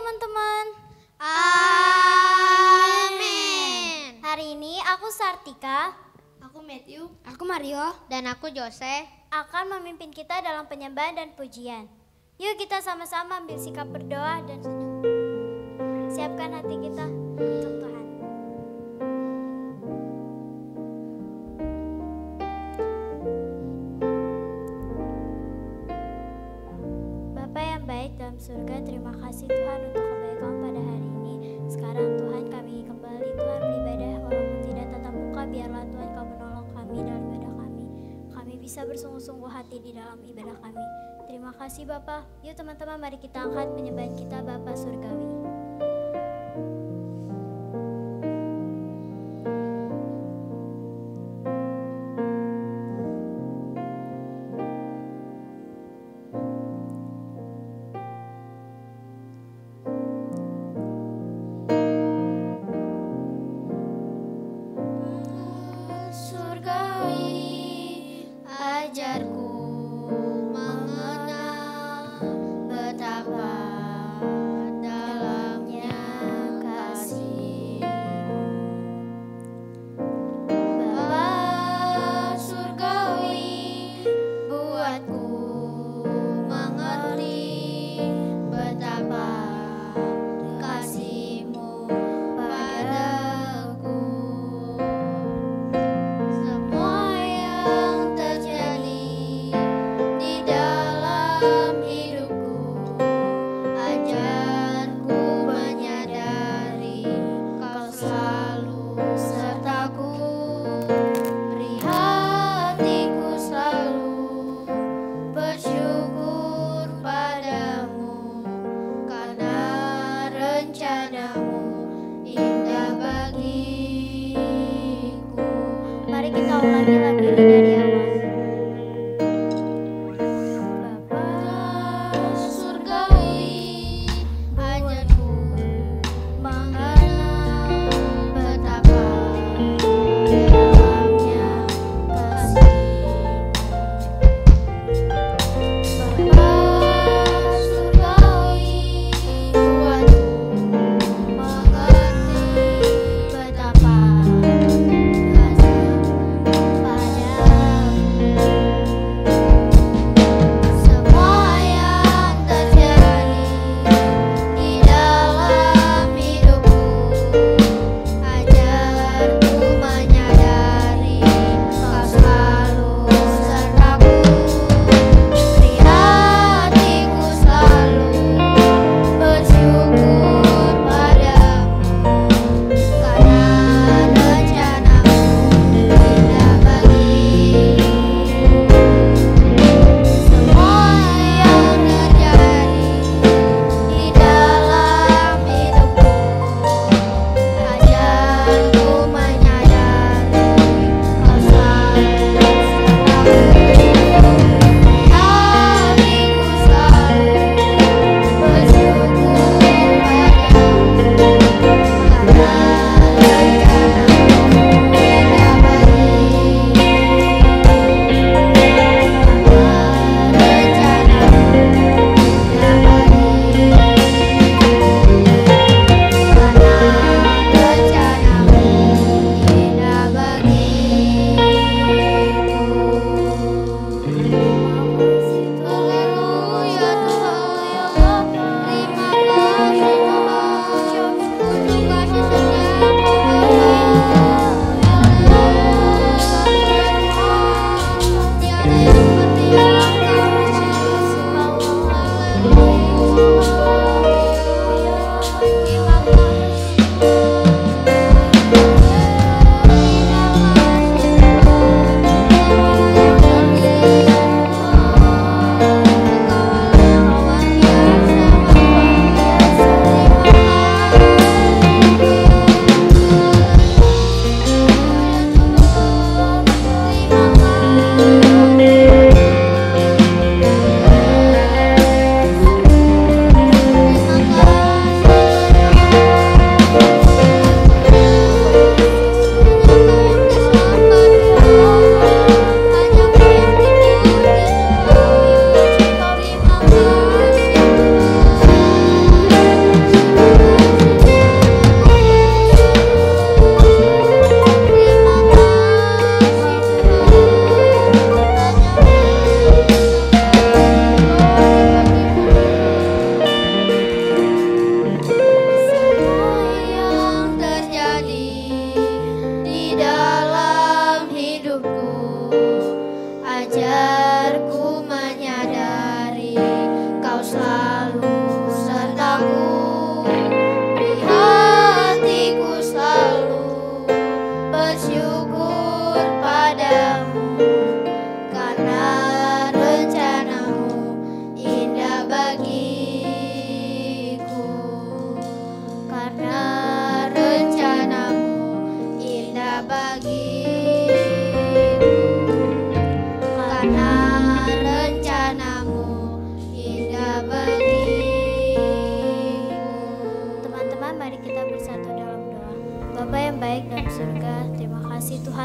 teman-teman. Amin. Hari ini aku Sartika, Aku Matthew, Aku Mario, dan aku Jose. akan memimpin kita dalam penyembahan dan pujian. Yuk kita sama-sama ambil sikap berdoa dan senyum. Siapkan hati kita untuk Tuhan. Bapa yang baik dalam surga, terima kasih Tuhan untuk kebaikan pada hari ini. Sekarang Tuhan kami kembali Tuhan beribadah walaupun tidak tatap muka, biarlah Tuhan Kau menolong kami dalam ibadah kami. Kami bisa bersungguh-sungguh hati di dalam ibadah kami. Terima kasih Bapa. Yuk teman-teman, mari kita angkat penyembahan kita Bapa Surgawi. Surgawi, ajarku mengenal betapa dalamnya kasih. Bapa surgawi, buatku mengerti betapa kasih-Mu padaku. Semua yang terjadi di dalam hidupku, ajarku menyadari Kau selalu sertaku. Beri hatiku selalu bersyukur padamu, karena rencanamu indah bagiku. Mari kita ulangi lagu ini dari awal. Bapa surgawi, ajarku mengenal betapa dalamnya kasih-Mu. Bapa surgawi, buatku mengerti betapa kasih-Mu padaku.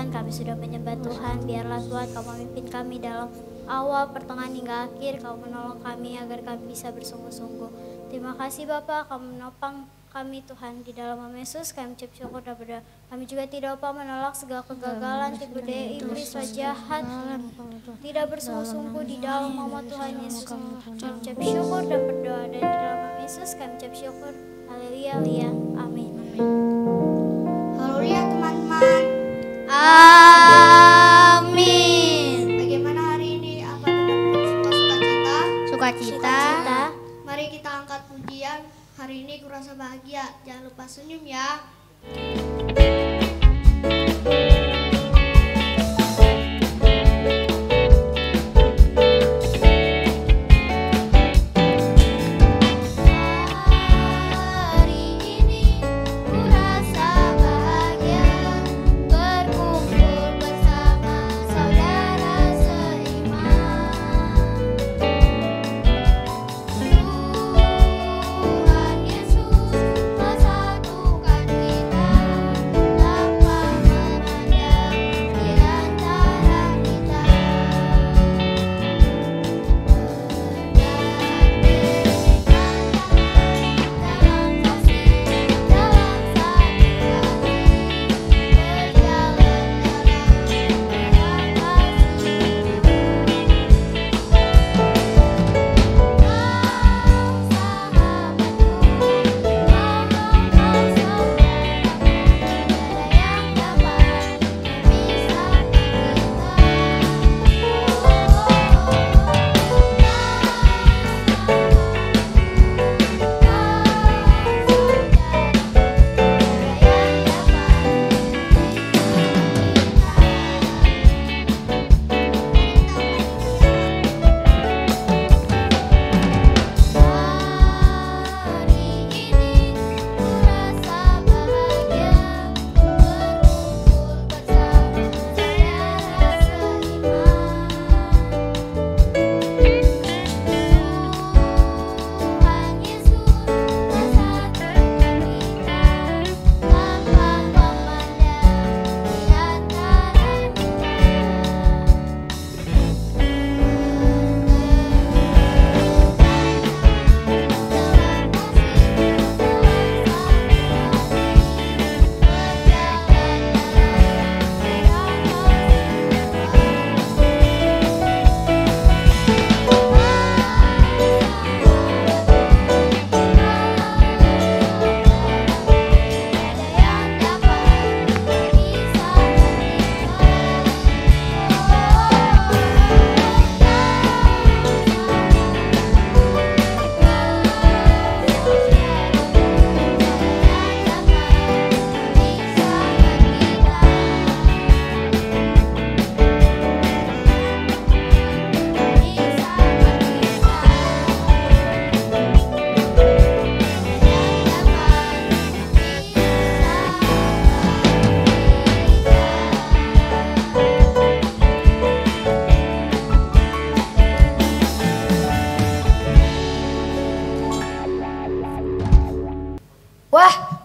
Tuhan, kami sudah menyembah Tuhan. Biarlah Tuhan Kau memimpin kami dalam awal, pertengahan hingga akhir. Kau menolong kami agar kami bisa bersungguh-sungguh. Terima kasih Bapa, Kau menopang kami Tuhan. Di dalam nama Yesus kami ucap syukur dan berdoa. Kami juga tidak lupa menolak segala kegagalan, tipu daya iblis, jahat, tidak bersungguh-sungguh di dalam nama Tuhan Yesus. Kami ucap syukur dan berdoa, dan di dalam nama Yesus kami ucap syukur. Haleluya, haleluya, amin. Haleluya teman-teman. Amin. Bagaimana hari ini? Apa teman-teman sukacita? Sukacita. Mari kita angkat pujian. Hari ini kurasa bahagia. Jangan lupa senyum ya.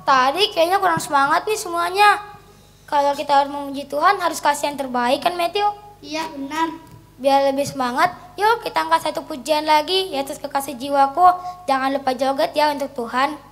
Tadi kayaknya kurang semangat nih semuanya. Kalau kita harus memuji Tuhan harus kasih yang terbaik kan Matthew? Iya benar. Biar lebih semangat, yuk kita angkat satu pujian lagi, Yesus kekasih jiwaku. Jangan lupa joget ya untuk Tuhan. Ku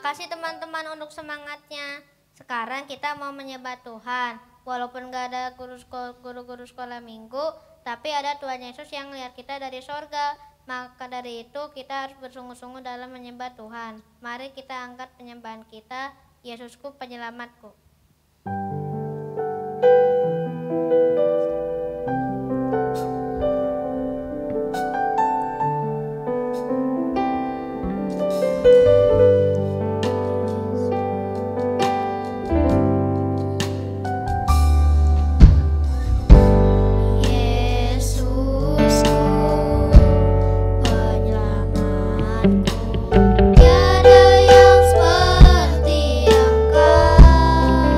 Terima kasih teman-teman untuk semangatnya. Sekarang kita mau menyembah Tuhan. Walaupun gak ada guru-guru sekolah minggu, tapi ada Tuhan Yesus yang melihat kita dari sorga. Maka dari itu kita harus bersungguh-sungguh dalam menyembah Tuhan. Mari kita angkat penyembahan kita, Yesusku penyelamatku. Tiada yang seperti Engkau.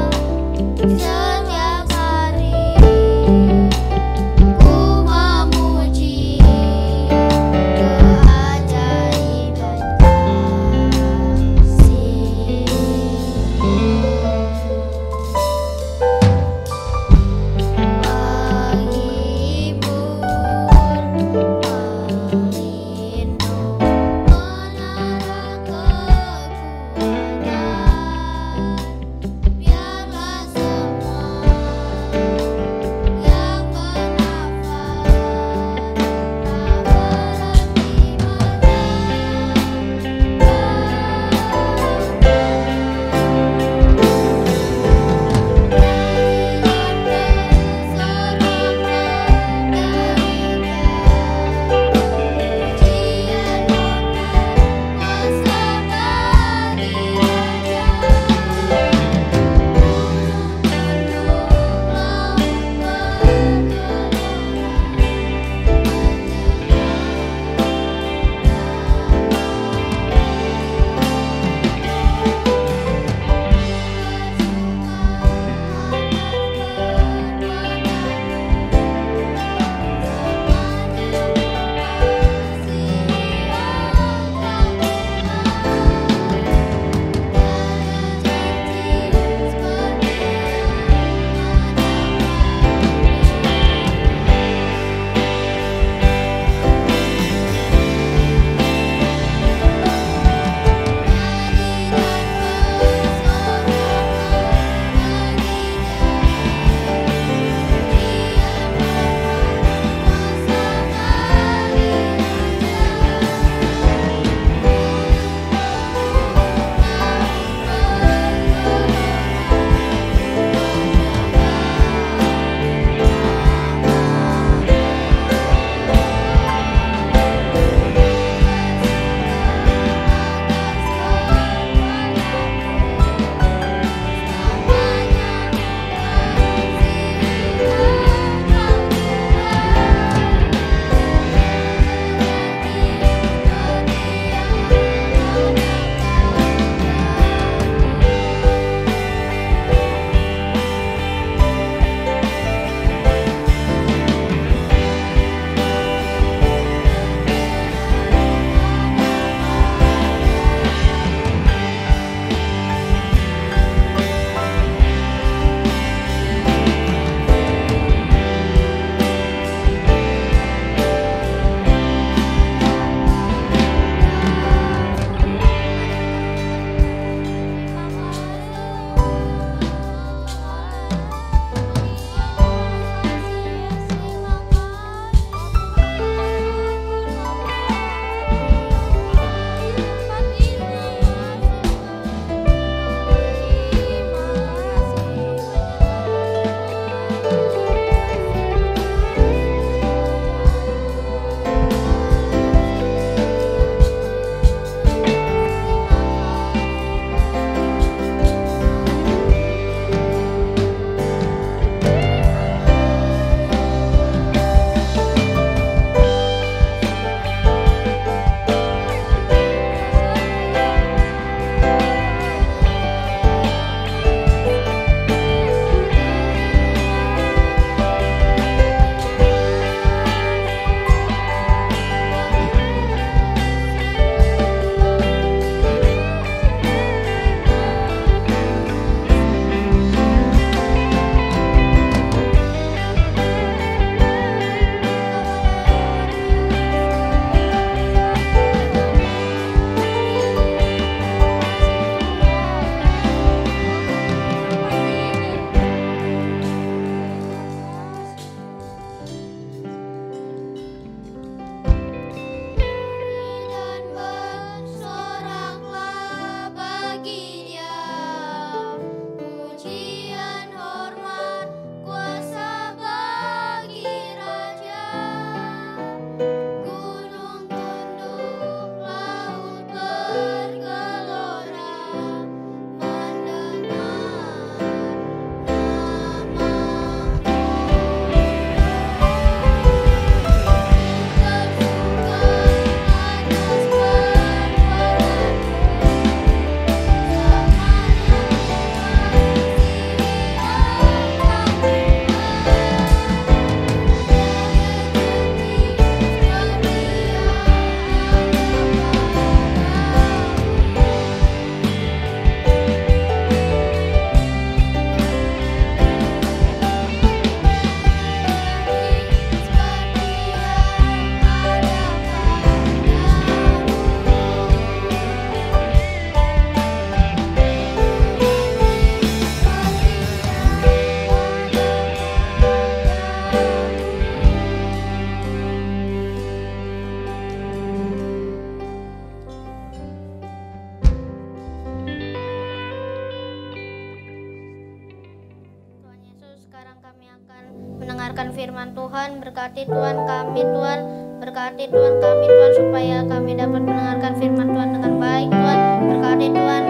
sekarang kami akan mendengarkan firman Tuhan. Berkati Tuhan kami Tuhan, berkati Tuhan kami Tuhan, supaya kami dapat mendengarkan firman Tuhan dengan baik Tuhan. Berkati Tuhan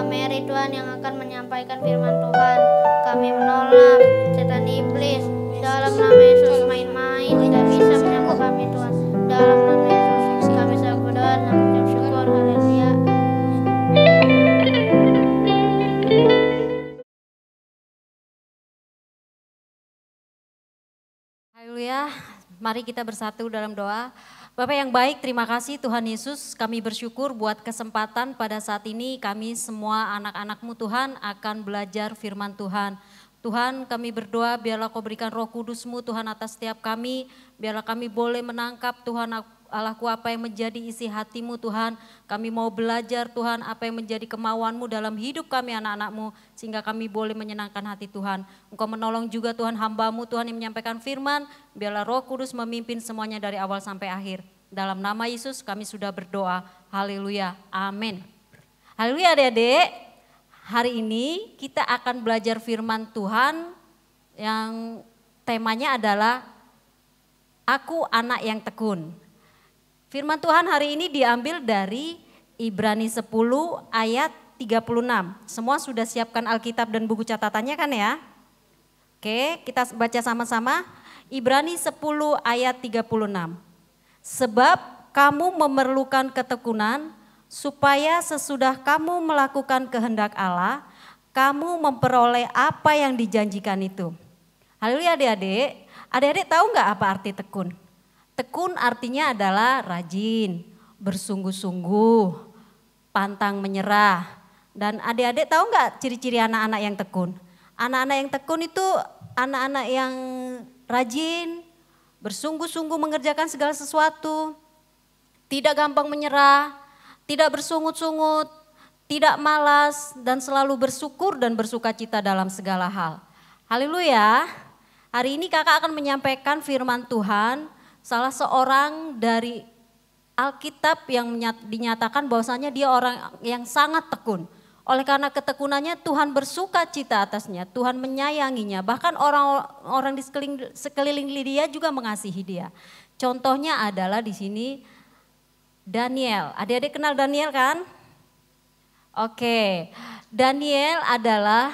Mary Tuhan yang akan menyampaikan firman Tuhan. Kami menolak setan iblis dalam nama Yesus, main-main tidak bisa mengganggu kami Tuhan. Dalam nama Yesus kami selalu berdoa dan mengucap syukur. Haleluya. Haleluya. Mari kita bersatu dalam doa. Bapak yang baik, terima kasih Tuhan Yesus. Kami bersyukur buat kesempatan pada saat ini kami semua anak-anak-Mu Tuhan akan belajar firman Tuhan. Tuhan, kami berdoa biarlah Kau berikan Roh Kudus-Mu Tuhan atas setiap kami. Biarlah kami boleh menangkap Tuhan Allahku apa yang menjadi isi hati-Mu Tuhan. Kami mau belajar Tuhan apa yang menjadi kemauan-Mu dalam hidup kami anak-anak-Mu. Sehingga kami boleh menyenangkan hati Tuhan. Engkau menolong juga Tuhan hamba-Mu Tuhan yang menyampaikan firman. Biarlah Roh Kudus memimpin semuanya dari awal sampai akhir. Dalam nama Yesus kami sudah berdoa. Haleluya. Amin. Haleluya adik-adik. Hari ini kita akan belajar firman Tuhan yang temanya adalah Aku anak yang tekun. Firman Tuhan hari ini diambil dari Ibrani 10 ayat 36. Semua sudah siapkan Alkitab dan buku catatannya kan ya? Oke, kita baca sama-sama. Ibrani 10 ayat 36. Sebab kamu memerlukan ketekunan supaya sesudah kamu melakukan kehendak Allah, kamu memperoleh apa yang dijanjikan itu. Haleluya adik-adik. Adik-adik tahu nggak apa arti tekun? Tekun artinya adalah rajin, bersungguh-sungguh, pantang menyerah. Dan adik-adik tahu nggak ciri-ciri anak-anak yang tekun? Anak-anak yang tekun itu anak-anak yang rajin, bersungguh-sungguh mengerjakan segala sesuatu, tidak gampang menyerah, tidak bersungut-sungut, tidak malas, dan selalu bersyukur dan bersuka cita dalam segala hal. Haleluya. Hari ini kakak akan menyampaikan firman Tuhan, salah seorang dari Alkitab yang dinyatakan bahwasanya dia orang yang sangat tekun. Oleh karena ketekunannya Tuhan bersuka cita atasnya, Tuhan menyayanginya. Bahkan orang-orang di sekeliling dia juga mengasihi dia. Contohnya adalah di sini Daniel. Adik-adik kenal Daniel kan? Oke, Daniel adalah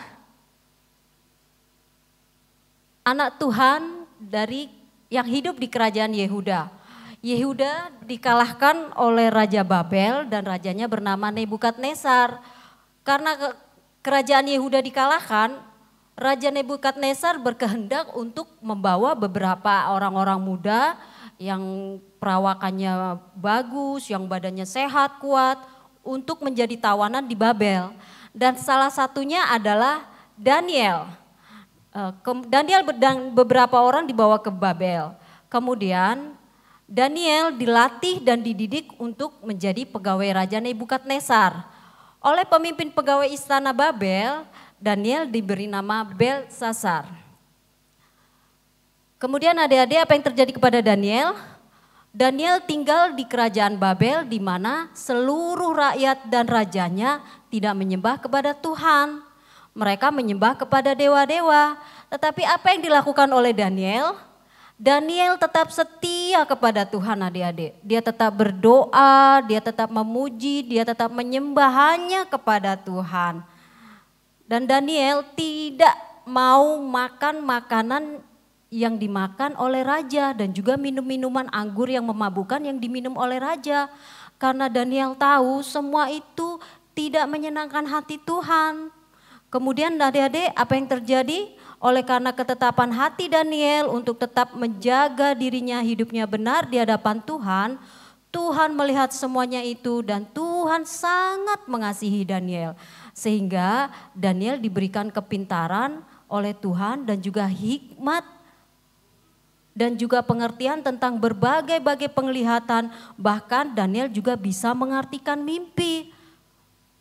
anak Tuhan dari yang hidup di kerajaan Yehuda. Yehuda dikalahkan oleh Raja Babel dan rajanya bernama Nebukadnezar. Karena kerajaan Yehuda dikalahkan, Raja Nebukadnezar berkehendak untuk membawa beberapa orang-orang muda yang perawakannya bagus, yang badannya sehat, kuat, untuk menjadi tawanan di Babel. Dan salah satunya adalah Daniel. Daniel dan beberapa orang dibawa ke Babel. Kemudian Daniel dilatih dan dididik untuk menjadi pegawai Raja Nebukadnezar. Oleh pemimpin pegawai istana Babel, Daniel diberi nama Belsasar. Kemudian adik-adik apa yang terjadi kepada Daniel? Daniel tinggal di kerajaan Babel di mana seluruh rakyat dan rajanya tidak menyembah kepada Tuhan. Mereka menyembah kepada dewa-dewa. Tetapi apa yang dilakukan oleh Daniel? Daniel tetap setia kepada Tuhan adik-adik. Dia tetap berdoa, dia tetap memuji, dia tetap menyembah hanya kepada Tuhan. Dan Daniel tidak mau makan makanan yang dimakan oleh raja dan juga minum minuman anggur yang memabukkan yang diminum oleh raja. Karena Daniel tahu semua itu tidak menyenangkan hati Tuhan. Kemudian adik-adik apa yang terjadi? Oleh karena ketetapan hati Daniel untuk tetap menjaga dirinya hidupnya benar di hadapan Tuhan, Tuhan melihat semuanya itu dan Tuhan sangat mengasihi Daniel. Sehingga Daniel diberikan kepintaran oleh Tuhan dan juga hikmat dan juga pengertian tentang berbagai-bagai penglihatan. Bahkan Daniel juga bisa mengartikan mimpi.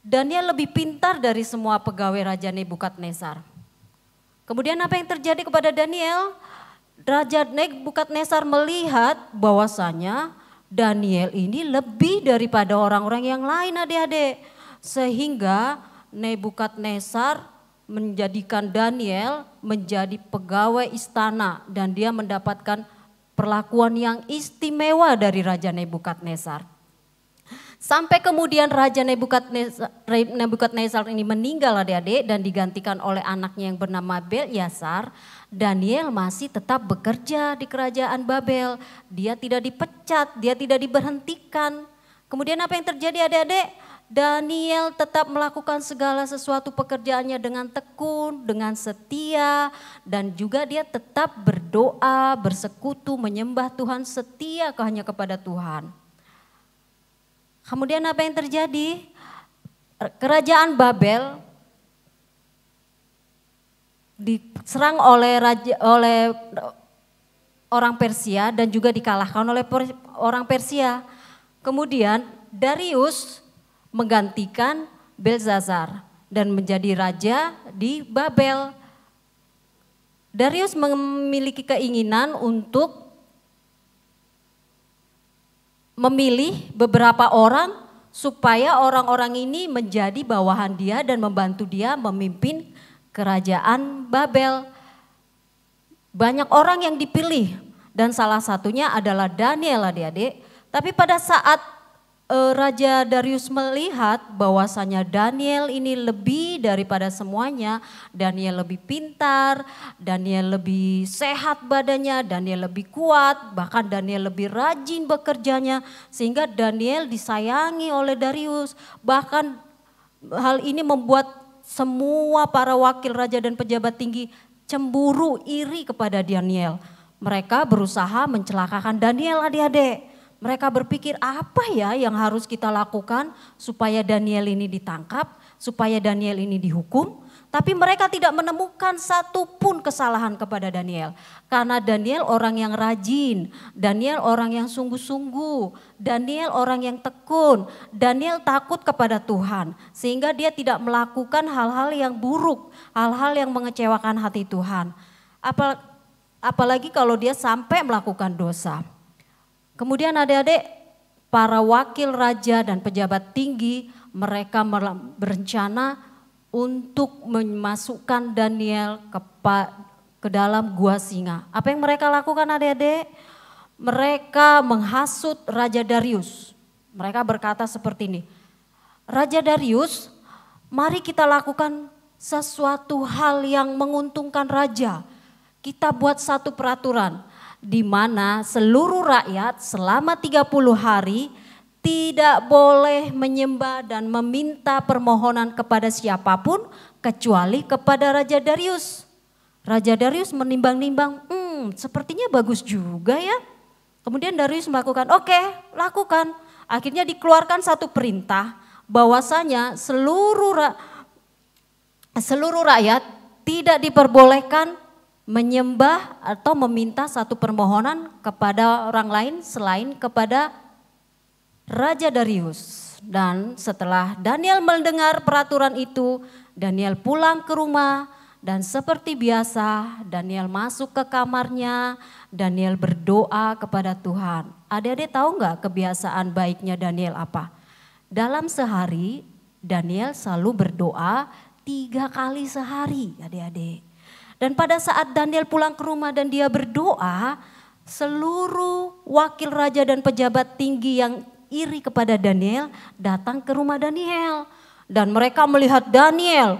Daniel lebih pintar dari semua pegawai Raja Nebukadnezar. Kemudian apa yang terjadi kepada Daniel? Raja Nebukadnezar melihat bahwasanya Daniel ini lebih daripada orang-orang yang lain adik-adik. Sehingga Nebukadnezar menjadikan Daniel menjadi pegawai istana dan dia mendapatkan perlakuan yang istimewa dari Raja Nebukadnezar. Sampai kemudian Raja Nebukadnezar ini meninggal adik-adik dan digantikan oleh anaknya yang bernama Belshazzar. Daniel masih tetap bekerja di kerajaan Babel. Dia tidak dipecat, dia tidak diberhentikan. Kemudian apa yang terjadi adik-adik? Daniel tetap melakukan segala sesuatu pekerjaannya dengan tekun, dengan setia. Dan juga dia tetap berdoa, bersekutu, menyembah Tuhan, setia hanya kepada Tuhan. Kemudian apa yang terjadi? Kerajaan Babel diserang oleh orang Persia dan juga dikalahkan oleh orang Persia. Kemudian Darius menggantikan Belshazzar dan menjadi raja di Babel. Darius memiliki keinginan untuk memilih beberapa orang supaya orang-orang ini menjadi bawahan dia dan membantu dia memimpin kerajaan Babel. Banyak orang yang dipilih dan salah satunya adalah Daniel adik-adik. Tapi pada saat Raja Darius melihat bahwasanya Daniel ini lebih daripada semuanya, Daniel lebih pintar, Daniel lebih sehat badannya, Daniel lebih kuat, bahkan Daniel lebih rajin bekerjanya, sehingga Daniel disayangi oleh Darius. Bahkan hal ini membuat semua para wakil raja dan pejabat tinggi cemburu, iri kepada Daniel. Mereka berusaha mencelakakan Daniel adik-adik. Mereka berpikir apa ya yang harus kita lakukan supaya Daniel ini ditangkap, supaya Daniel ini dihukum. Tapi mereka tidak menemukan satu pun kesalahan kepada Daniel. Karena Daniel orang yang rajin, Daniel orang yang sungguh-sungguh, Daniel orang yang tekun, Daniel takut kepada Tuhan. Sehingga dia tidak melakukan hal-hal yang buruk, hal-hal yang mengecewakan hati Tuhan. Apalagi kalau dia sampai melakukan dosa. Kemudian adik-adik, para wakil raja dan pejabat tinggi mereka berencana untuk memasukkan Daniel ke dalam gua singa. Apa yang mereka lakukan adik-adik? Mereka menghasut Raja Darius. Mereka berkata seperti ini, Raja Darius, mari kita lakukan sesuatu hal yang menguntungkan raja. Kita buat satu peraturan, di mana seluruh rakyat selama 30 hari tidak boleh menyembah dan meminta permohonan kepada siapapun kecuali kepada Raja Darius. Raja Darius menimbang-nimbang, sepertinya bagus juga ya. Kemudian Darius melakukan, oke, lakukan. Akhirnya dikeluarkan satu perintah bahwasanya seluruh rakyat tidak diperbolehkan menyembah atau meminta satu permohonan kepada orang lain selain kepada Raja Darius. Dan setelah Daniel mendengar peraturan itu, Daniel pulang ke rumah dan seperti biasa Daniel masuk ke kamarnya, Daniel berdoa kepada Tuhan. Adik-adik tahu nggak kebiasaan baiknya Daniel apa? Dalam sehari Daniel selalu berdoa 3 kali sehari adik-adik. Dan pada saat Daniel pulang ke rumah dan dia berdoa, seluruh wakil raja dan pejabat tinggi yang iri kepada Daniel datang ke rumah Daniel. Dan mereka melihat Daniel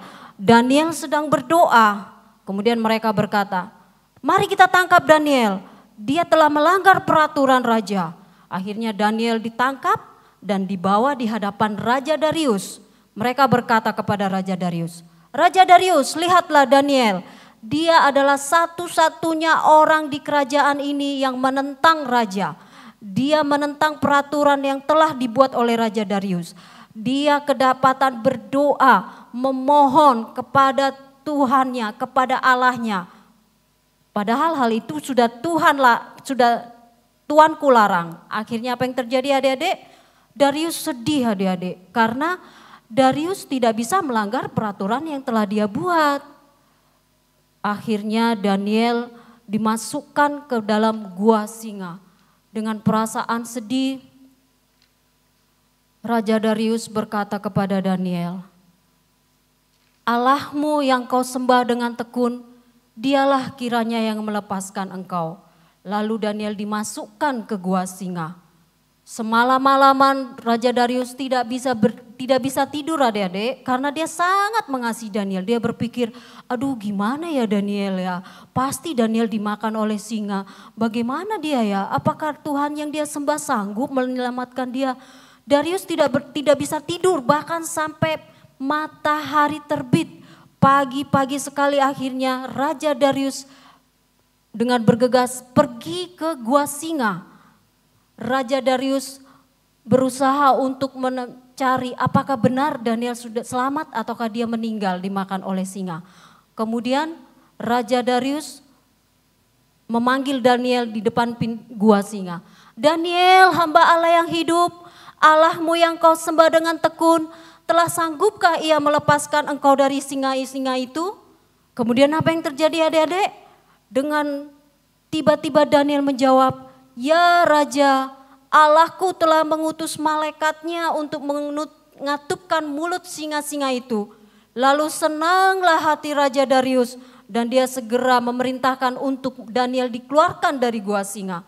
sedang berdoa. Kemudian mereka berkata, mari kita tangkap Daniel, dia telah melanggar peraturan raja. Akhirnya Daniel ditangkap dan dibawa di hadapan Raja Darius. Mereka berkata kepada Raja Darius, Raja Darius, lihatlah Daniel. Dia adalah satu-satunya orang di kerajaan ini yang menentang raja. Dia menentang peraturan yang telah dibuat oleh Raja Darius. Dia kedapatan berdoa, memohon kepada Tuhannya, kepada Allahnya. Padahal hal itu sudah Tuanku larang. Akhirnya apa yang terjadi adik-adik? Darius sedih adik-adik karena Darius tidak bisa melanggar peraturan yang telah dia buat. Akhirnya Daniel dimasukkan ke dalam gua singa. Dengan perasaan sedih, Raja Darius berkata kepada Daniel, Allahmu yang kau sembah dengan tekun, dialah kiranya yang melepaskan engkau. Lalu Daniel dimasukkan ke gua singa. Semalam-malaman Raja Darius tidak bisa tidur adik-adik karena dia sangat mengasihi Daniel. Dia berpikir, aduh gimana ya Daniel ya, pasti Daniel dimakan oleh singa. Bagaimana dia ya, apakah Tuhan yang dia sembah sanggup menyelamatkan dia? Darius tidak bisa tidur bahkan sampai matahari terbit. Pagi-pagi sekali akhirnya Raja Darius dengan bergegas pergi ke gua singa. Raja Darius berusaha untuk mencari apakah benar Daniel sudah selamat ataukah dia meninggal dimakan oleh singa. Kemudian Raja Darius memanggil Daniel di depan gua singa. Daniel, hamba Allah yang hidup, Allahmu yang kau sembah dengan tekun, telah sanggupkah ia melepaskan engkau dari singa-singa itu? Kemudian apa yang terjadi adik-adik? Dengan tiba-tiba Daniel menjawab, ya Raja, Allahku telah mengutus malaikatnya untuk mengatupkan mulut singa-singa itu. Lalu senanglah hati Raja Darius dan dia segera memerintahkan untuk Daniel dikeluarkan dari gua singa.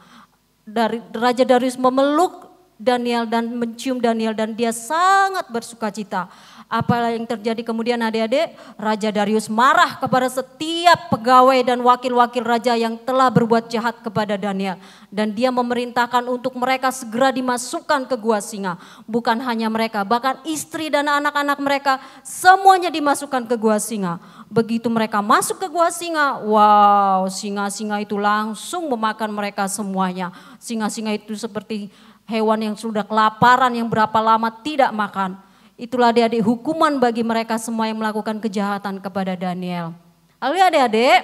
Raja Darius memeluk Daniel dan mencium Daniel dan dia sangat bersukacita. Apa yang terjadi kemudian adik-adik? Raja Darius marah kepada setiap pegawai dan wakil-wakil raja yang telah berbuat jahat kepada Daniel. Dan dia memerintahkan untuk mereka segera dimasukkan ke gua singa. Bukan hanya mereka, bahkan istri dan anak-anak mereka semuanya dimasukkan ke gua singa. Begitu mereka masuk ke gua singa, wow, singa-singa itu langsung memakan mereka semuanya. Singa-singa itu seperti hewan yang sudah kelaparan yang berapa lama tidak makan. Itulah adik-adik hukuman bagi mereka semua yang melakukan kejahatan kepada Daniel. Lalu adik-adik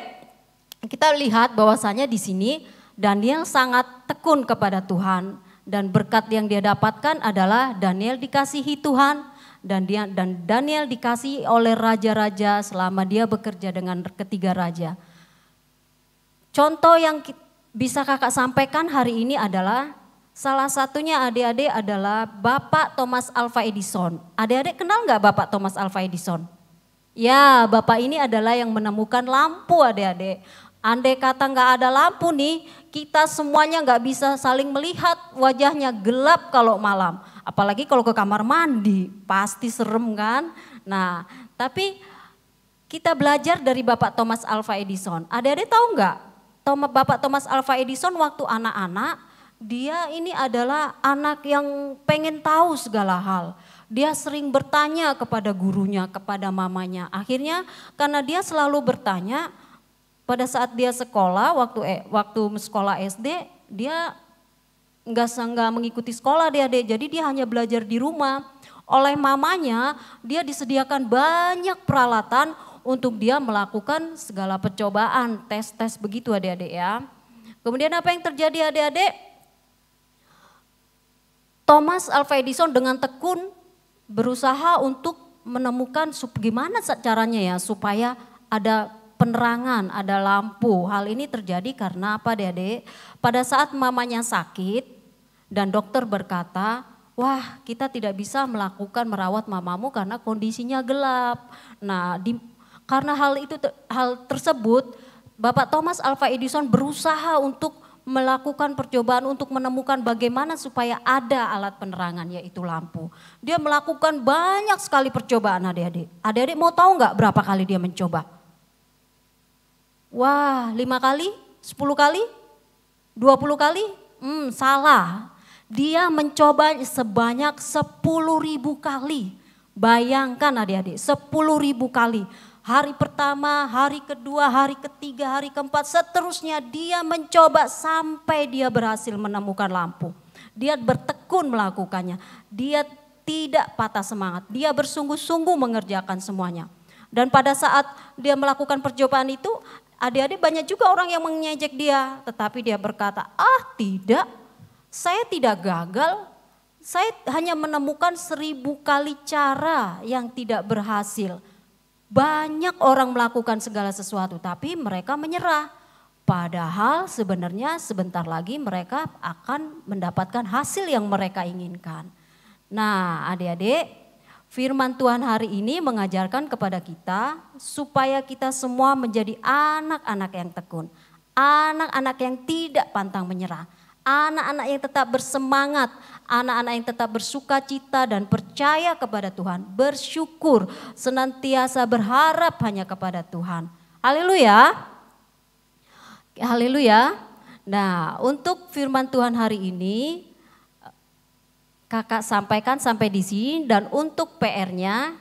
kita lihat bahwasanya di sini Daniel sangat tekun kepada Tuhan. Dan berkat yang dia dapatkan adalah Daniel dikasihi Tuhan. Dan Daniel dikasihi oleh raja-raja selama dia bekerja dengan ketiga raja. Contoh yang bisa kakak sampaikan hari ini adalah salah satunya adik-adik adalah Bapak Thomas Alva Edison. Adik-adik kenal nggak Bapak Thomas Alva Edison? Ya, Bapak ini adalah yang menemukan lampu adik-adik. Andai kata nggak ada lampu nih, kita semuanya nggak bisa saling melihat, wajahnya gelap kalau malam. Apalagi kalau ke kamar mandi, pasti serem kan? Nah, tapi kita belajar dari Bapak Thomas Alva Edison. Adik-adik tahu nggak? Bapak Thomas Alva Edison waktu anak-anak, dia ini adalah anak yang pengen tahu segala hal. Dia sering bertanya kepada gurunya, kepada mamanya. Akhirnya karena dia selalu bertanya, pada saat dia sekolah, waktu sekolah SD, dia nggak mengikuti sekolah adik-adik. Jadi dia hanya belajar di rumah. Oleh mamanya, dia disediakan banyak peralatan untuk dia melakukan segala percobaan, tes-tes begitu adik-adik ya. Kemudian apa yang terjadi adik-adik? Thomas Alva Edison dengan tekun berusaha untuk menemukan gimana caranya ya supaya ada penerangan, ada lampu. Hal ini terjadi karena apa adik-adik? Pada saat mamanya sakit dan dokter berkata, wah kita tidak bisa merawat mamamu karena kondisinya gelap. Nah karena hal tersebut Bapak Thomas Alva Edison berusaha untuk melakukan percobaan untuk menemukan bagaimana supaya ada alat penerangan yaitu lampu. Dia melakukan banyak sekali percobaan adik-adik. Adik-adik mau tahu nggak berapa kali dia mencoba? Wah 5 kali, 10 kali, 20 kali? Salah. Dia mencoba sebanyak 10.000 kali. Bayangkan adik-adik 10.000 kali. Hari pertama, hari kedua, hari ketiga, hari keempat, seterusnya dia mencoba sampai dia berhasil menemukan lampu. Dia bertekun melakukannya, dia tidak patah semangat, dia bersungguh-sungguh mengerjakan semuanya. Dan pada saat dia melakukan percobaan itu, adik-adik banyak juga orang yang mengejek dia. Tetapi dia berkata, tidak, saya tidak gagal, saya hanya menemukan 1000 kali cara yang tidak berhasil. Banyak orang melakukan segala sesuatu tapi mereka menyerah. Padahal sebenarnya sebentar lagi mereka akan mendapatkan hasil yang mereka inginkan. Nah adik-adik, Firman Tuhan hari ini mengajarkan kepada kita supaya kita semua menjadi anak-anak yang tekun. Anak-anak yang tidak pantang menyerah. Anak-anak yang tetap bersemangat. Anak-anak yang tetap bersuka cita dan percaya kepada Tuhan. Bersyukur, senantiasa berharap hanya kepada Tuhan. Haleluya. Haleluya. Nah, untuk firman Tuhan hari ini Kakak sampaikan sampai di sini, dan untuk PR-nya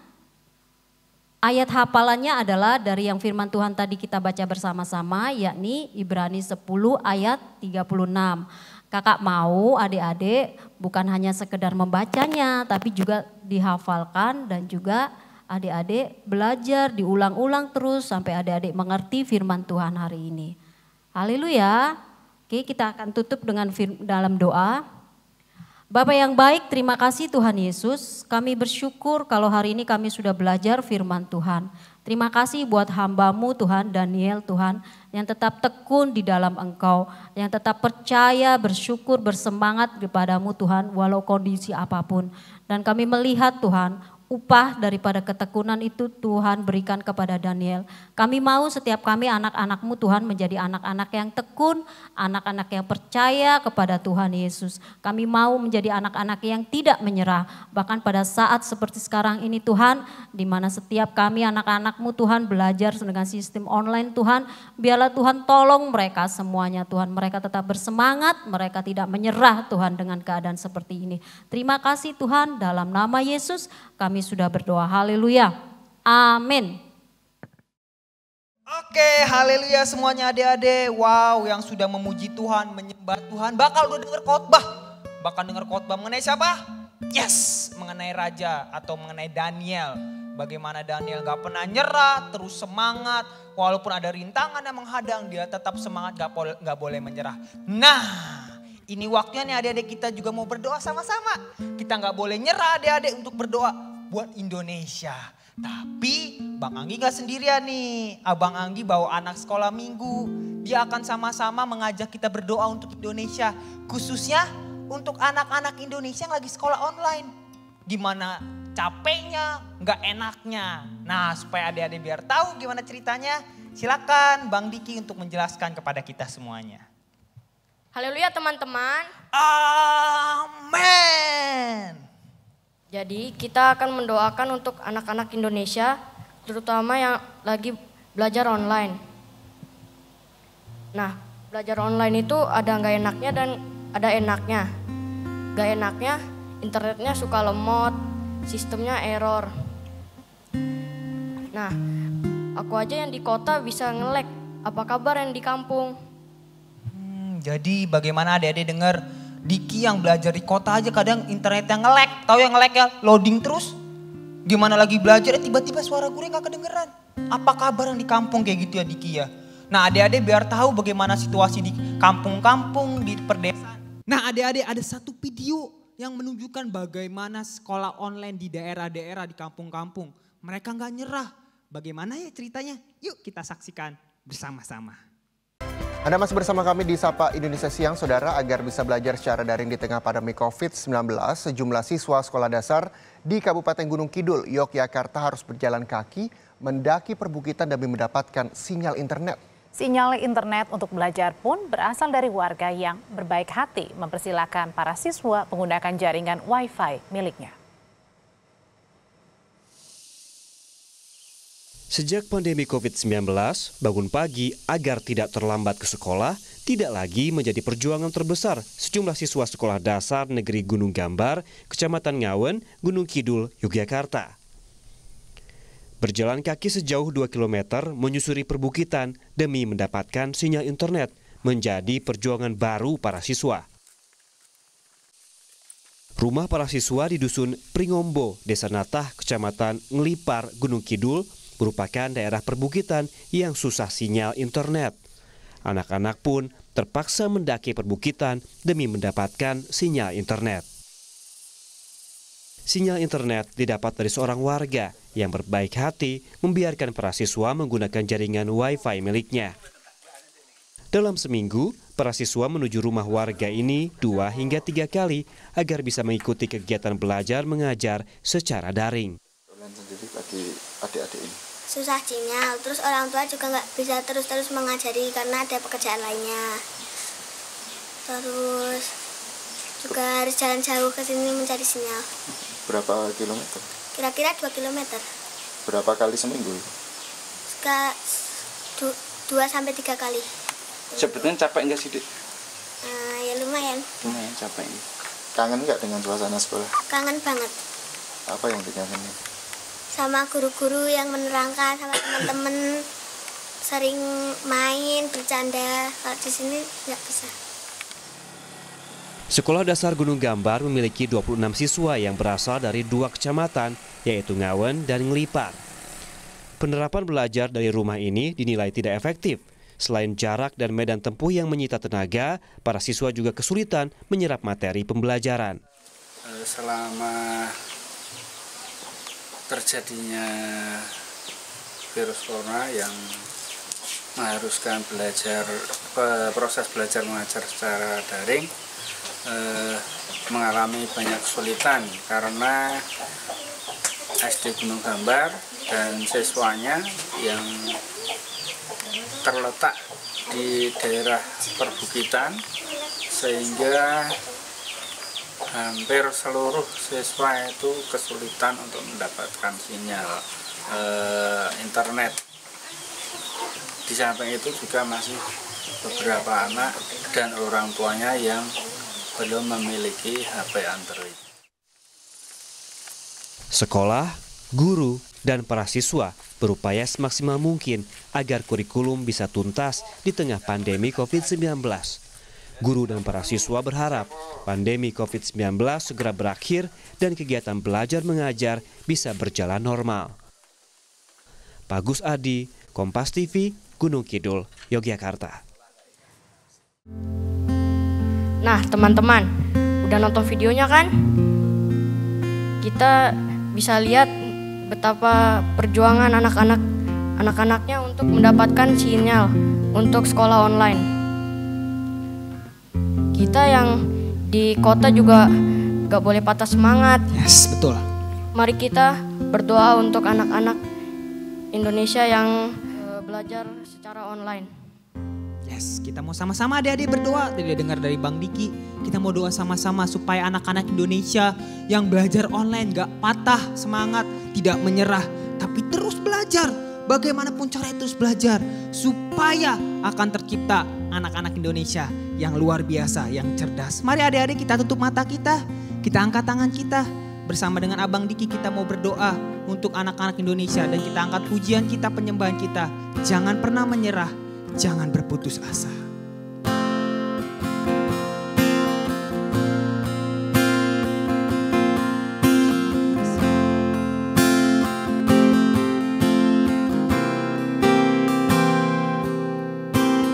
ayat hafalannya adalah dari yang firman Tuhan tadi kita baca bersama-sama, yakni Ibrani 10 ayat 36. Kakak mau adik-adik bukan hanya sekedar membacanya tapi juga dihafalkan, dan juga adik-adik belajar diulang-ulang terus sampai adik-adik mengerti firman Tuhan hari ini. Haleluya. Oke, kita akan tutup dengan dalam doa. Bapak yang baik, terima kasih Tuhan Yesus. Kami bersyukur kalau hari ini kami sudah belajar firman Tuhan. Terima kasih buat hamba-Mu Tuhan, Daniel Tuhan, yang tetap tekun di dalam Engkau, yang tetap percaya, bersyukur, bersemangat kepada-Mu Tuhan, walau kondisi apapun. Dan kami melihat Tuhan, upah daripada ketekunan itu Tuhan berikan kepada Daniel. Kami mau setiap kami anak-anak-Mu Tuhan menjadi anak-anak yang tekun, anak-anak yang percaya kepada Tuhan Yesus. Kami mau menjadi anak-anak yang tidak menyerah. Bahkan pada saat seperti sekarang ini Tuhan, di mana setiap kami anak-anak-Mu Tuhan belajar dengan sistem online Tuhan, biarlah Tuhan tolong mereka semuanya Tuhan. Mereka tetap bersemangat, mereka tidak menyerah Tuhan dengan keadaan seperti ini. Terima kasih Tuhan, dalam nama Yesus kami sudah berdoa. Haleluya. Amin. Oke, haleluya semuanya adik-adik. Wow, yang sudah memuji Tuhan, menyembah Tuhan, bakal udah dengar khotbah. Bakal dengar khotbah mengenai siapa? Yes, mengenai raja atau mengenai Daniel. Bagaimana Daniel gak pernah nyerah, terus semangat. Walaupun ada rintangan yang menghadang, dia tetap semangat, gak boleh menyerah. Nah, ini waktunya nih adik-adik kita juga mau berdoa sama-sama. Kita gak boleh nyerah adik-adik untuk berdoa buat Indonesia. Tapi Bang Anggi gak sendirian nih. Abang Anggi bawa anak sekolah minggu. Dia akan sama-sama mengajak kita berdoa untuk Indonesia. Khususnya untuk anak-anak Indonesia yang lagi sekolah online. Gimana capeknya, gak enaknya. Nah, supaya adik-adik biar tahu gimana ceritanya, silakan Bang Diki untuk menjelaskan kepada kita semuanya. Haleluya teman-teman. Amin. Jadi kita akan mendoakan untuk anak-anak Indonesia, terutama yang lagi belajar online. Nah, belajar online itu ada nggak enaknya dan ada enaknya. Nggak enaknya, internetnya suka lemot, sistemnya error. Nah, aku aja yang di kota bisa nge-lag. Apa kabar yang di kampung? Jadi bagaimana adik-adik dengar? Diki yang belajar di kota aja kadang internetnya nge-lag. Tahu yang nge-lag ya? Loading terus. Gimana lagi belajar tiba-tiba suara gue gak kedengeran. Apa kabar yang di kampung kayak gitu ya Diki ya? Nah adik-adik biar tahu bagaimana situasi di kampung-kampung, di perdesaan. Nah adik-adik ada satu video yang menunjukkan bagaimana sekolah online di daerah-daerah di kampung-kampung. Mereka gak nyerah. Bagaimana ya ceritanya? Yuk kita saksikan bersama-sama. Anda masih bersama kami di Sapa Indonesia Siang, Saudara. Agar bisa belajar secara daring di tengah pandemi COVID-19, sejumlah siswa sekolah dasar di Kabupaten Gunung Kidul, Yogyakarta harus berjalan kaki mendaki perbukitan demi mendapatkan sinyal internet. Sinyal internet untuk belajar pun berasal dari warga yang berbaik hati mempersilahkan para siswa menggunakan jaringan Wi-Fi miliknya. Sejak pandemi COVID-19, bangun pagi agar tidak terlambat ke sekolah tidak lagi menjadi perjuangan terbesar sejumlah siswa sekolah dasar negeri Gunung Gambar, Kecamatan Ngawen, Gunung Kidul, Yogyakarta. Berjalan kaki sejauh 2 km menyusuri perbukitan demi mendapatkan sinyal internet menjadi perjuangan baru para siswa. Rumah para siswa di Dusun Pringombo, Desa Natah, Kecamatan Ngelipar, Gunung Kidul, merupakan daerah perbukitan yang susah sinyal internet. Anak-anak pun terpaksa mendaki perbukitan demi mendapatkan sinyal internet. Sinyal internet didapat dari seorang warga yang berbaik hati membiarkan para siswa menggunakan jaringan Wi-Fi miliknya. Dalam seminggu, para siswa menuju rumah warga ini 2 hingga 3 kali agar bisa mengikuti kegiatan belajar mengajar secara daring. Sendiri bagi adik-adik ini susah sinyal, terus orang tua juga nggak bisa terus-terus mengajari karena ada pekerjaan lainnya. Terus juga harus jalan jauh ke sini mencari sinyal. Berapa kilometer? Kira-kira 2 kilometer. Berapa kali seminggu? 2-3 kali. Sebetulnya capek nggak sih, Dik? Ya lumayan. Lumayan capek. Kangen nggak dengan suasana sekolah? Kangen banget. Apa yang dikangenin? Sama guru-guru yang menerangkan, sama teman-teman sering main, bercanda. Kalau di sini nggak bisa. Sekolah Dasar Gunung Gambar memiliki 26 siswa yang berasal dari 2 kecamatan, yaitu Ngawen dan Ngelipar. Penerapan belajar dari rumah ini dinilai tidak efektif. Selain jarak dan medan tempuh yang menyita tenaga, para siswa juga kesulitan menyerap materi pembelajaran. Selama terjadinya virus corona yang mengharuskan proses belajar mengajar secara daring, mengalami banyak kesulitan karena SD Gunung Gambar dan siswanya yang terletak di daerah perbukitan, sehingga hampir seluruh siswa itu kesulitan untuk mendapatkan sinyal internet. Di samping itu juga masih beberapa anak dan orang tuanya yang belum memiliki HP Android. Sekolah, guru, dan para siswa berupaya semaksimal mungkin agar kurikulum bisa tuntas di tengah pandemi COVID-19. Guru dan para siswa berharap pandemi COVID-19 segera berakhir dan kegiatan belajar mengajar bisa berjalan normal. Bagus Adi, Kompas TV, Gunung Kidul, Yogyakarta. Nah teman-teman, udah nonton videonya kan? Kita bisa lihat betapa perjuangan anak-anaknya untuk mendapatkan sinyal untuk sekolah online. Kita yang di kota juga gak boleh patah semangat. Yes, betul. Mari kita berdoa untuk anak-anak Indonesia yang belajar secara online. Yes, kita mau sama-sama adik-adik berdoa. Tadi dengar dari Bang Diki, kita mau doa sama-sama supaya anak-anak Indonesia yang belajar online gak patah semangat, tidak menyerah, tapi terus belajar. Bagaimanapun caranya terus belajar supaya akan tercipta anak-anak Indonesia yang luar biasa, yang cerdas. Mari adik-adik kita tutup mata kita angkat tangan kita. Bersama dengan Abang Diki kita mau berdoa untuk anak-anak Indonesia dan kita angkat pujian kita, penyembahan kita. Jangan pernah menyerah, jangan berputus asa.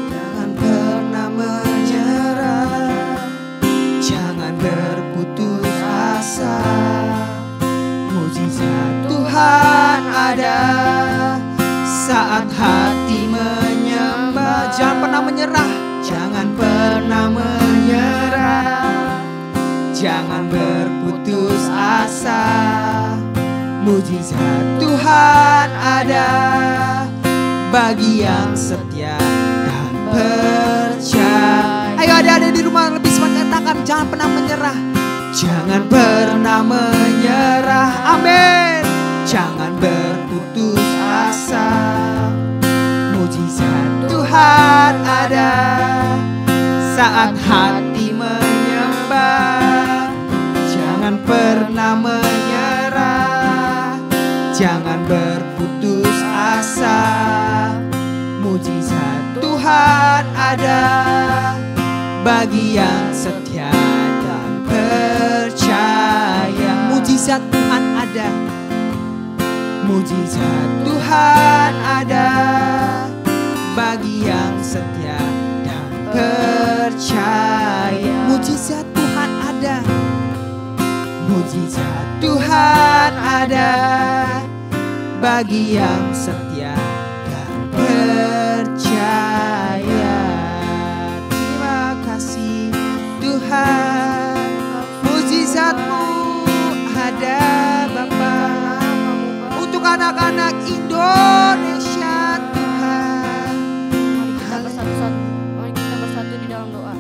Jangan pernah menyerah, jangan berputus asa. Mujizat Tuhan ada saat hati menyembah. Jangan pernah menyerah, jangan pernah menyerah, jangan berputus asa. Mujizat Tuhan ada bagi yang setia dan percaya. Ayo adik-adik di rumah lebih semangat katakan, jangan pernah menyerah, jangan pernah menyerah. Amin. Jangan berputus asa. Mujizat Tuhan ada saat hati menyembah. Jangan pernah menyerah, jangan berputus asa. Mujizat Tuhan ada bagi yang setia dan percaya. Mujizat Tuhan ada, mujizat Tuhan ada bagi yang setia dan percaya. Mujizat Tuhan ada, mujizat Tuhan ada bagi yang setia dan percaya. Terima anak Indonesia Tuhan. Mari kita bersatu di dalam doa.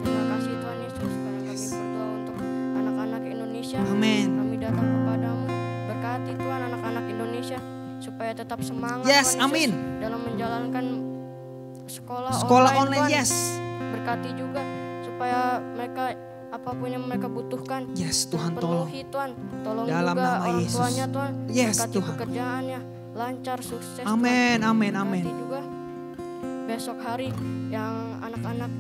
Terima kasih Tuhan Yesus karena kami berdoa untuk anak-anak Indonesia. Amin. Kami datang kepadamu. Berkati Tuhan anak-anak Indonesia supaya tetap semangat Yes, Tuhan amin. Yesus, dalam menjalankan Sekolah online, Tuhan. yes. Berkati juga supaya mereka apapun yang mereka butuhkan. Yes, Tuhan tolong. Penuhi Tuhan. Tolong Dalam juga nama orang Yesus. tuanya Tuhan. Yes, Berkati Tuhan. pekerjaannya lancar, sukses. Amin, Tuhan. amin, Berkati amin. juga besok hari yang anak-anak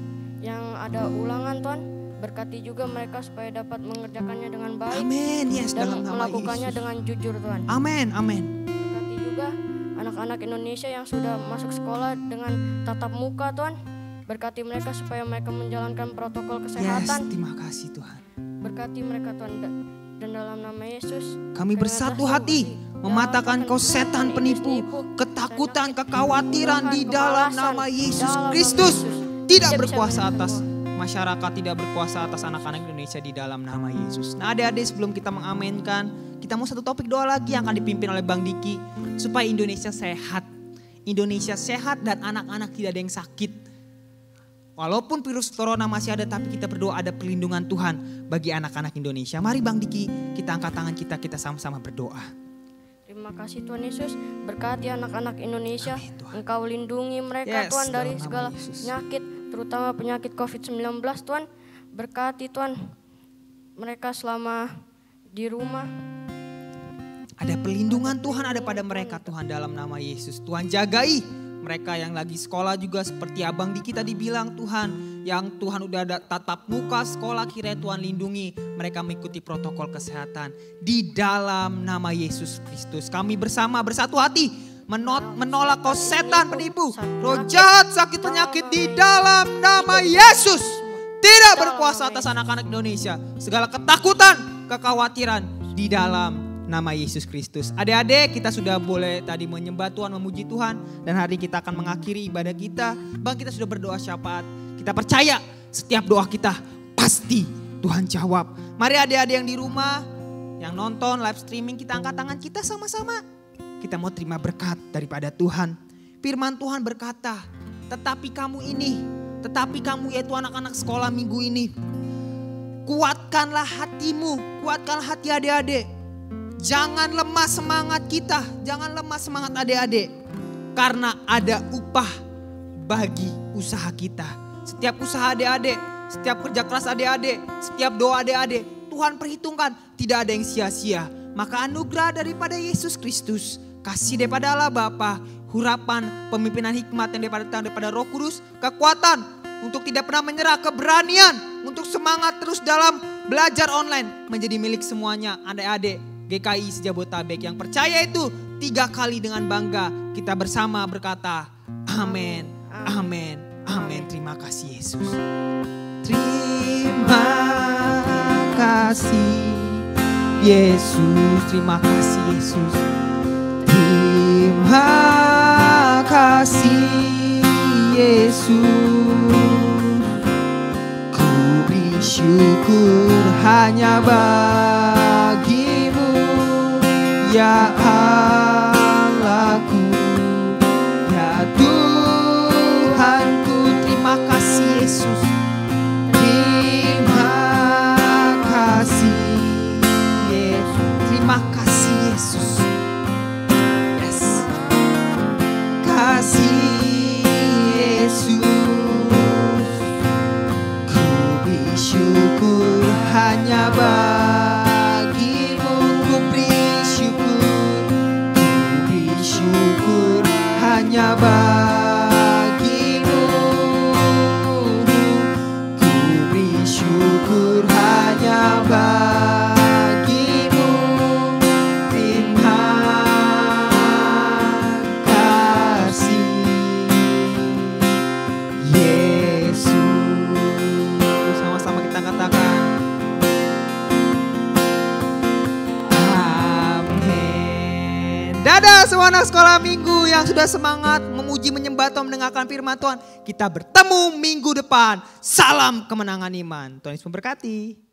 yang ada ulangan Tuhan. Berkati juga mereka supaya dapat mengerjakannya dengan baik. Amin, yes, dan dalam nama melakukannya Yesus. dengan jujur Tuhan. Amin, amin. Berkati juga anak-anak Indonesia yang sudah masuk sekolah dengan tatap muka Tuhan. Berkati mereka supaya mereka menjalankan protokol Yes, kesehatan. terima kasih Tuhan. Berkati mereka Tuhan dan dalam nama Yesus. Kami bersatu hati mematahkan kau setan penipu, ketakutan, kekhawatiran di dalam nama Yesus Kristus. Tidak berkuasa atas masyarakat, tidak berkuasa atas anak-anak Indonesia di dalam nama Yesus. Nah adik-adik, sebelum kita mengamenkan, kita mau satu topik doa lagi yang akan dipimpin oleh Bang Diki. Supaya Indonesia sehat. Indonesia sehat dan anak-anak tidak ada yang sakit. Walaupun virus corona masih ada, tapi kita berdoa ada perlindungan Tuhan bagi anak-anak Indonesia. Mari Bang Diki, kita angkat tangan kita sama-sama berdoa. Terima kasih Tuhan Yesus, berkati anak-anak Indonesia. Engkau lindungi mereka Yes, Tuhan dari dalam nama segala Yesus. penyakit, terutama penyakit COVID-19 Tuhan. Berkati Tuhan mereka selama di rumah. Ada perlindungan Tuhan ada pada mereka Tuhan dalam nama Yesus. Tuhan jagai mereka yang lagi sekolah juga seperti Abang Diki tadi bilang Tuhan. Yang Tuhan udah ada tatap muka sekolah, kiranya Tuhan lindungi mereka mengikuti protokol kesehatan. Di dalam nama Yesus Kristus kami bersama bersatu hati menolak kau setan penipu. Roh jahat sakit penyakit di dalam nama Yesus. Tidak berkuasa atas anak-anak Indonesia. Segala ketakutan, kekhawatiran di dalam nama Yesus Kristus. Adik-adik, kita sudah boleh tadi menyembah Tuhan, memuji Tuhan. Dan hari ini kita akan mengakhiri ibadah kita. Bang, kita sudah berdoa syafaat. Kita percaya setiap doa kita pasti Tuhan jawab. Mari adik-adik yang di rumah, yang nonton live streaming, kita angkat tangan kita sama-sama. Kita mau terima berkat daripada Tuhan. Firman Tuhan berkata, tetapi kamu yaitu anak-anak sekolah minggu ini. Kuatkanlah hatimu, kuatkanlah hati adik-adik. Jangan lemah semangat kita, jangan lemah semangat adik-adik. Karena ada upah bagi usaha kita. Setiap usaha adik-adik, setiap kerja keras adik-adik, setiap doa adik-adik, Tuhan perhitungkan tidak ada yang sia-sia. Maka anugerah daripada Yesus Kristus, kasih daripada Allah Bapa, harapan, pemimpinan hikmat yang daripada Roh Kudus, kekuatan untuk tidak pernah menyerah, keberanian untuk semangat terus dalam belajar online menjadi milik semuanya adik-adik. GKI Sejabotabek yang percaya itu 3 kali dengan bangga kita bersama berkata amin, amin, amin. Terima kasih Yesus. Terima kasih Yesus, terima kasih Yesus. Terima kasih Yesus. Ku beri syukur hanya bagimu ya Allahku, ya Tuhanku. Terima kasih Yesus. Terima kasih Yesus. Terima kasih Yesus. Yes. Kasih Yesus. Ku beri syukur hanya bagimu. Ku beri syukur hanya bagimu. Ku beri syukur hanya bagimu. Terima kasih Yesus. Sama-sama kita katakan amin. Dadah semua anak sekolah minggu yang sudah semangat memuji, menyembah Tuhan, mendengarkan firman Tuhan. Kita bertemu minggu depan. Salam kemenangan iman. Tuhan Yesus memberkati.